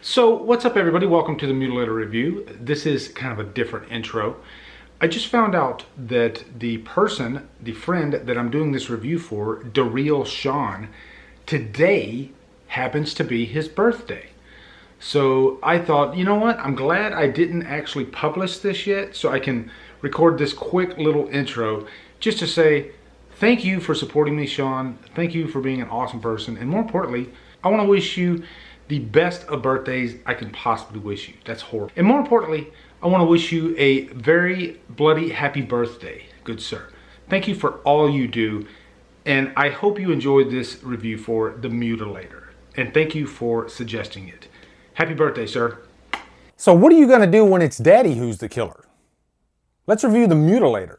So what's up everybody, welcome to the Mutilator review. This is kind of a different intro. I just found out that the friend that I'm doing this review for, The Real Sean, today happens to be his birthday. So I thought, you know what, I'm glad I didn't actually publish this yet, so I can record this quick little intro just to say thank you for supporting me, Sean. Thank you for being an awesome person, and more importantly, I want to wish you the best of birthdays I can possibly wish you. That's horrible. And more importantly, I want to wish you a very bloody happy birthday, good sir. Thank you for all you do, and I hope you enjoyed this review for The Mutilator. And thank you for suggesting it. Happy birthday, sir. So what are you gonna do when it's Daddy who's the killer? Let's review The Mutilator.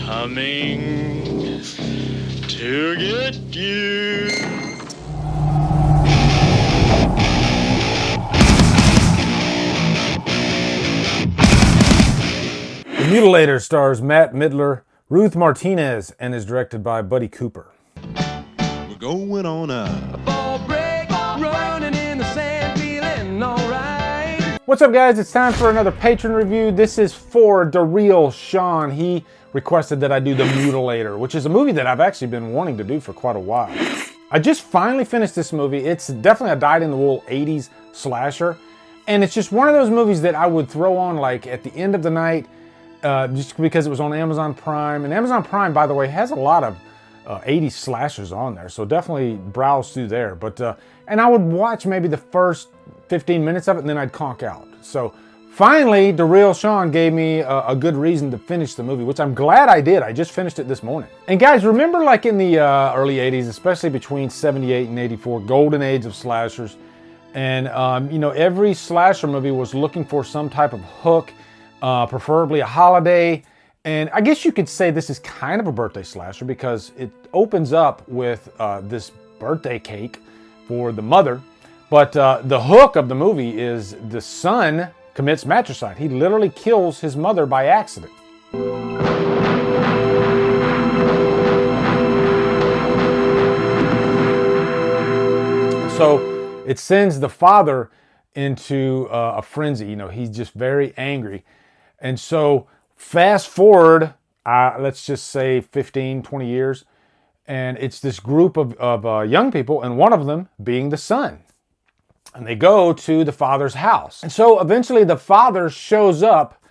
Coming to get you. The Mutilator stars Matt Midler, Ruth Martinez, and is directed by Buddy Cooper. We're going on up. What's up guys, it's time for another patron review. This is for The Real Sean. He requested that I do The Mutilator, which is a movie that I've actually been wanting to do for quite a while. I just finally finished this movie. It's definitely a dyed-in-the-wool 80s slasher, and it's just one of those movies that I would throw on like at the end of the night, just because it was on Amazon Prime. And Amazon Prime, by the way, has a lot of 80s slashers on there, so definitely browse through there. But and I would watch maybe the first 15 minutes of it and then I'd conk out. So finally, The Real Sean gave me a good reason to finish the movie, which I'm glad I did. I just finished it this morning. And guys, remember like in the early 80s, especially between 78 and 84, golden age of slashers. And you know, every slasher movie was looking for some type of hook, preferably a holiday. And I guess you could say this is kind of a birthday slasher because it opens up with this birthday cake for the mother. But the hook of the movie is the son commits matricide. He literally kills his mother by accident. So it sends the father into a frenzy. You know, he's just very angry. And so fast forward, let's just say 15, 20 years, and it's this group of young people, and one of them being the son. And they go to the father's house. And so eventually the father shows up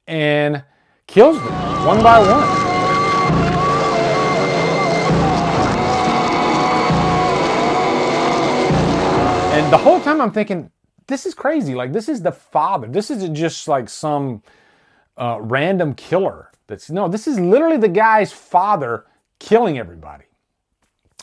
and kills them one by one. And the whole time I'm thinking, this is crazy. Like, this is the father. This isn't just like some random killer. No, this is literally the guy's father killing everybody.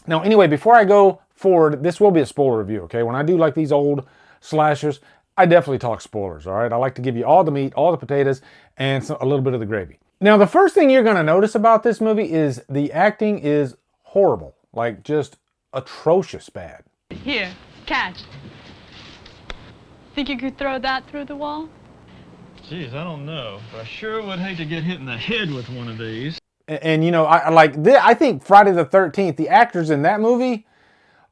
Now, anyway, before I go forward, this will be a spoiler review, okay? When I do like these old slashers, I definitely talk spoilers, all right? I like to give you all the meat, all the potatoes, and a little bit of the gravy. Now, the first thing you're gonna notice about this movie is the acting is horrible. Like, just atrocious bad. Here, catch. Think you could throw that through the wall? Geez, I don't know, but I sure would hate to get hit in the head with one of these. And you know, I think Friday the 13th, the actors in that movie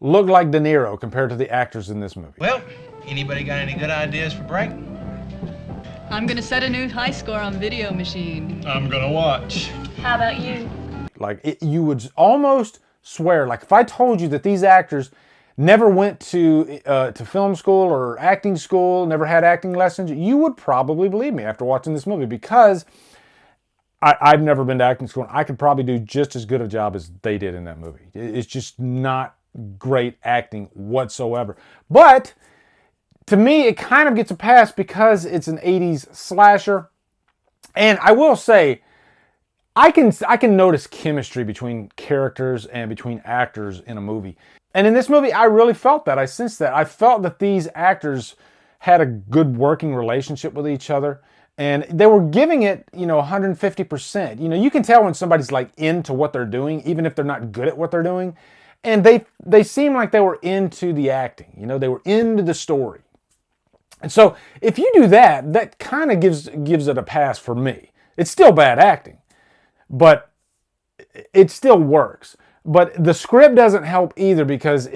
look like De Niro compared to the actors in this movie. Well, anybody got any good ideas for break? I'm gonna set a new high score on Video Machine. I'm gonna watch. How about you? Like, you would almost swear, like if I told you that these actors never went to film school or acting school, never had acting lessons, you would probably believe me after watching this movie, because I've never been to acting school, and I could probably do just as good a job as they did in that movie. It's just not great acting whatsoever. But to me, it kind of gets a pass because it's an 80s slasher. And I will say, I can notice chemistry between characters and between actors in a movie. And in this movie, I really felt that. I sensed that. I felt that these actors had a good working relationship with each other. And they were giving it, 150%. You can tell when somebody's like into what they're doing, even if they're not good at what they're doing. And they seem like they were into the acting, you know, they were into the story. And so if you do that, that kind of gives it a pass for me. It's still bad acting, but it still works. But the script doesn't help either, because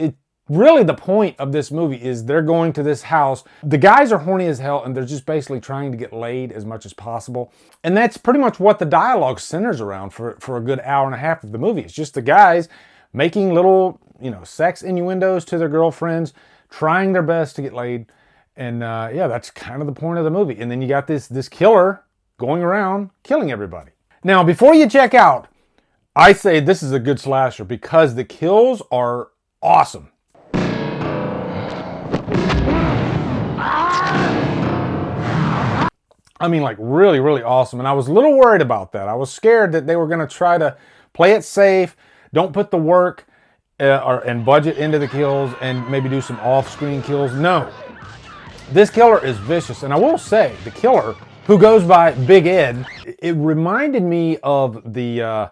really the point of this movie is they're going to this house. The guys are horny as hell, and they're just basically trying to get laid as much as possible. And that's pretty much what the dialogue centers around for a good hour and a half of the movie. It's just the guys making little, you know, sex innuendos to their girlfriends, trying their best to get laid. And yeah, that's kind of the point of the movie. And then you got this killer going around killing everybody. Now, before you check out, I say this is a good slasher because the kills are awesome. I mean, like really, really awesome. And I was a little worried about that. I was scared that they were going to try to play it safe, don't put the work and budget into the kills, and maybe do some off-screen kills. No. This killer is vicious. And I will say, the killer, who goes by Big Ed, it reminded me of the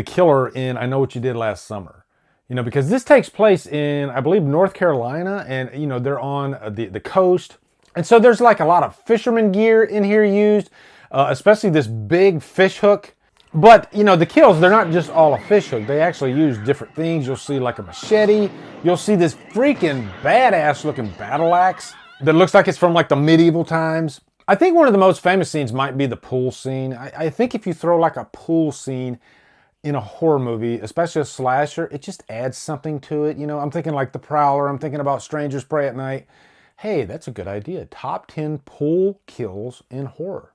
killer in I Know What You Did Last Summer. You know, because this takes place in, I believe, North Carolina, and, you know, they're on the coast. And so there's like a lot of fisherman gear in here used, especially this big fish hook. But, you know, the kills, they're not just all a fish hook. They actually use different things. You'll see like a machete. You'll see this freaking badass looking battle axe that looks like it's from like the medieval times. I think one of the most famous scenes might be the pool scene. I think if you throw like a pool scene in a horror movie, especially a slasher, it just adds something to it. You know, I'm thinking like The Prowler. I'm thinking about Strangers Prey at Night. Hey, that's a good idea. Top 10 pool kills in horror.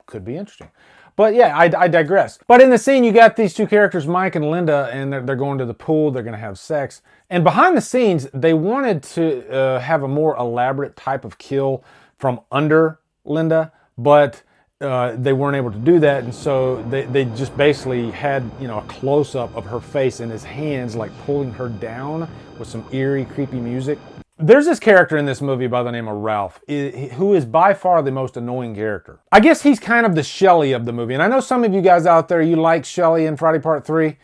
Could be interesting. But yeah, I digress. But in the scene, you got these two characters, Mike and Linda, and they're going to the pool. They're going to have sex. And behind the scenes, they wanted to have a more elaborate type of kill from under Linda, but they weren't able to do that. And so they just basically had, you know, a close-up of her face and his hands like pulling her down with some eerie, creepy music. There's this character in this movie by the name of Ralph, who is by far the most annoying character. I guess he's kind of the Shelly of the movie. And I know some of you guys out there, you like Shelly in Friday Part 3.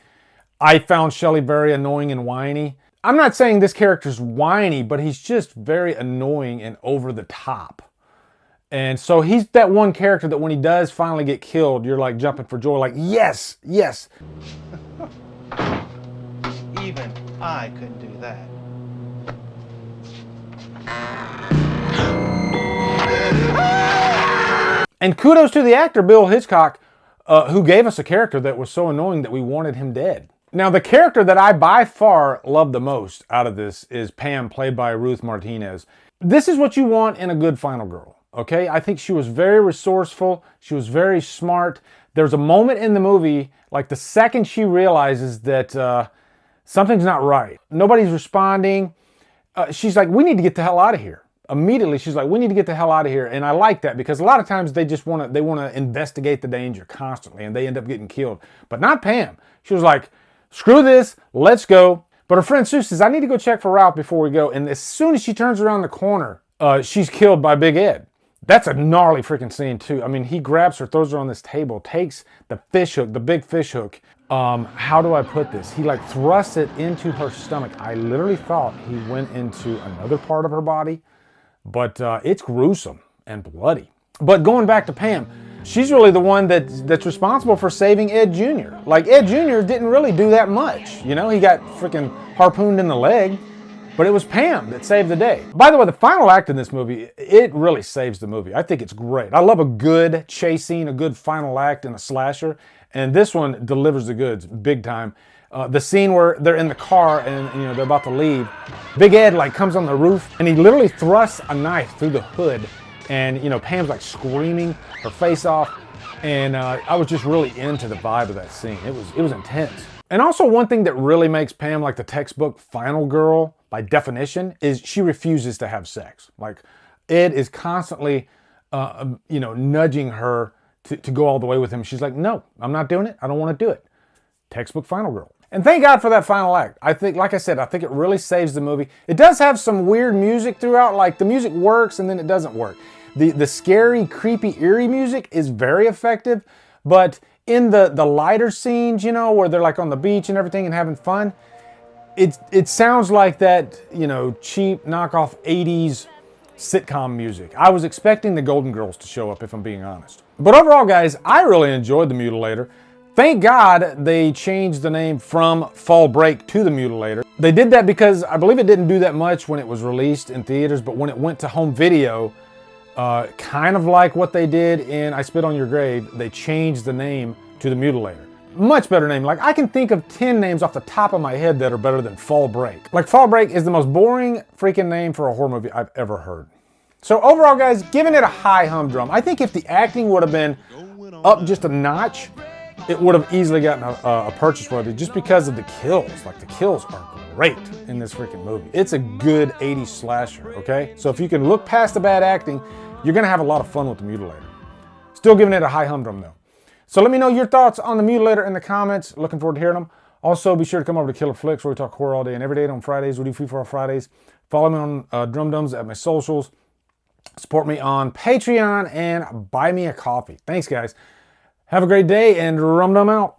I found Shelly very annoying and whiny. I'm not saying this character's whiny, but he's just very annoying and over the top. And so he's that one character that when he does finally get killed, you're like jumping for joy, like, yes, yes. Even I couldn't do that. And kudos to the actor, Bill Hitchcock, who gave us a character that was so annoying that we wanted him dead. Now, the character that I by far love the most out of this is Pam, played by Ruth Martinez. This is what you want in a good final girl, okay? I think she was very resourceful. She was very smart. There's a moment in the movie, like the second she realizes that something's not right. Nobody's responding. She's like, we need to get the hell out of here. Immediately, she's like, we need to get the hell out of here. And I like that because a lot of times they just want to investigate the danger constantly and they end up getting killed. But not Pam. She was like, screw this, let's go. But her friend Sue says, I need to go check for Ralph before we go. And as soon as she turns around the corner, she's killed by Big Ed. That's a gnarly freaking scene too. I mean, he grabs her, throws her on this table, takes the fish hook, the big fish hook. How do I put this? He like thrusts it into her stomach. I literally thought he went into another part of her body. But it's gruesome and bloody. But going back to Pam, she's really the one that's responsible for saving Ed Jr. Like, Ed Jr. didn't really do that much. You know, he got freaking harpooned in the leg. But it was Pam that saved the day. By the way, the final act in this movie, it really saves the movie. I think it's great. I love a good chase scene, a good final act in a slasher. And this one delivers the goods big time. The scene where they're in the car and, you know, they're about to leave. Big Ed like comes on the roof and he literally thrusts a knife through the hood. And, you know, Pam's like screaming her face off. And I was just really into the vibe of that scene. It was intense. And also one thing that really makes Pam like the textbook final girl by definition is she refuses to have sex. Like, Ed is constantly, you know, nudging her to go all the way with him. She's like, no, I'm not doing it. I don't want to do it. Textbook final girl. And thank God for that final act. I think, like I said, I think it really saves the movie. It does have some weird music throughout, like the music works and then it doesn't work. The scary, creepy, eerie music is very effective, but in the lighter scenes, you know, where they're like on the beach and everything and having fun, it sounds like that, you know, cheap knockoff 80s sitcom music. I was expecting the Golden Girls to show up, if I'm being honest. But overall, guys, I really enjoyed The Mutilator. Thank God they changed the name from Fall Break to The Mutilator. They did that because I believe it didn't do that much when it was released in theaters, but when it went to home video, kind of like what they did in I Spit on Your Grave, they changed the name to The Mutilator. Much better name. Like, I can think of 10 names off the top of my head that are better than Fall Break. Like, Fall Break is the most boring freaking name for a horror movie I've ever heard. So overall, guys, giving it a high humdrum. I think if the acting would have been up just a notch, it would have easily gotten a purchase worthy just because of the kills. Like, the kills are great in this freaking movie. It's a good 80s slasher, okay? So if you can look past the bad acting, you're gonna have a lot of fun with The Mutilator. Still giving it a high humdrum though. So let me know your thoughts on The Mutilator in the comments. Looking forward to hearing them. Also, be sure to come over to Killer Flicks, where we talk horror all day and every day. On Fridays, we do free for all Fridays. Follow me on Drumdums at my socials. Support me on Patreon and buy me a coffee. Thanks, guys. Have a great day, and Drumdum out.